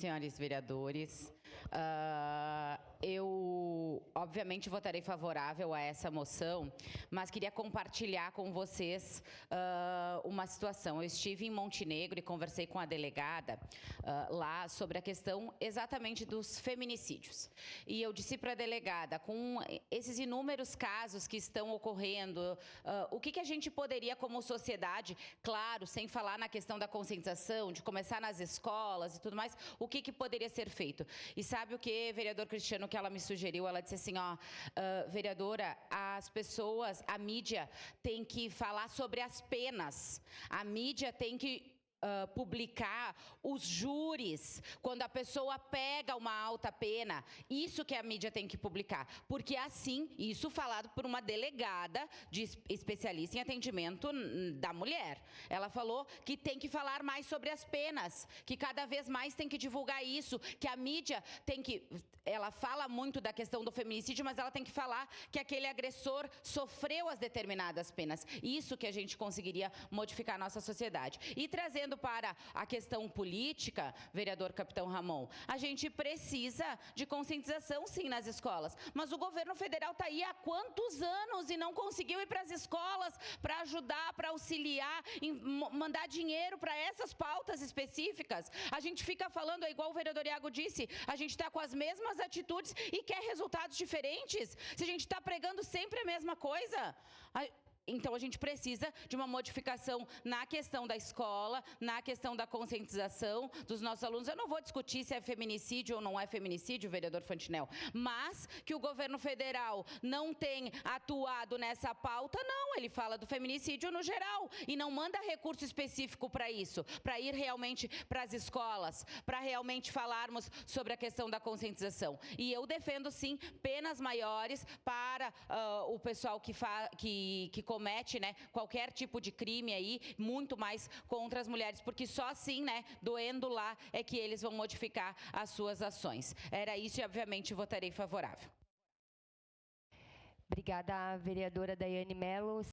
Senhores vereadores, eu obviamente votarei favorável a essa moção, mas queria compartilhar com vocês uma situação. Eu estive em Montenegro e conversei com a delegada lá sobre a questão exatamente dos feminicídios. E eu disse para a delegada, com esses inúmeros casos que estão ocorrendo, o que a gente poderia como sociedade, claro, sem falar na questão da conscientização, de começar nas escolas e tudo mais, o que poderia ser feito. E sabe o que, vereador Cristiano, que ela me sugeriu? Ela disse assim, vereadora, as pessoas, a mídia tem que falar sobre as penas. A mídia tem que publicar os júris, quando a pessoa pega uma alta pena, isso que a mídia tem que publicar, porque assim, isso falado por uma delegada de especialista em atendimento da mulher, ela falou que tem que falar mais sobre as penas, que cada vez mais tem que divulgar isso, que a mídia tem que, ela fala muito da questão do feminicídio, mas ela tem que falar que aquele agressor sofreu as determinadas penas, isso que a gente conseguiria modificar a nossa sociedade. E trazendo para a questão política, vereador Capitão Ramon, a gente precisa de conscientização sim nas escolas, mas o governo federal está aí há quantos anos e não conseguiu ir para as escolas para ajudar, para auxiliar, mandar dinheiro para essas pautas específicas. A gente fica falando, é igual o vereador Iago disse, a gente está com as mesmas atitudes e quer resultados diferentes. Se a gente está pregando sempre a mesma coisa, então, a gente precisa de uma modificação na questão da escola, na questão da conscientização dos nossos alunos. Eu não vou discutir se é feminicídio ou não é feminicídio, vereador Fantinel, mas que o governo federal não tem atuado nessa pauta, não. Ele fala do feminicídio no geral e não manda recurso específico para isso, para ir realmente para as escolas, para realmente falarmos sobre a questão da conscientização. E eu defendo, sim, penas maiores para o pessoal que comete, né, qualquer tipo de crime aí, muito mais contra as mulheres, porque só assim, né, doendo lá, é que eles vão modificar as suas ações. Era isso e, obviamente, votarei favorável. Obrigada, vereadora Daiane Mello.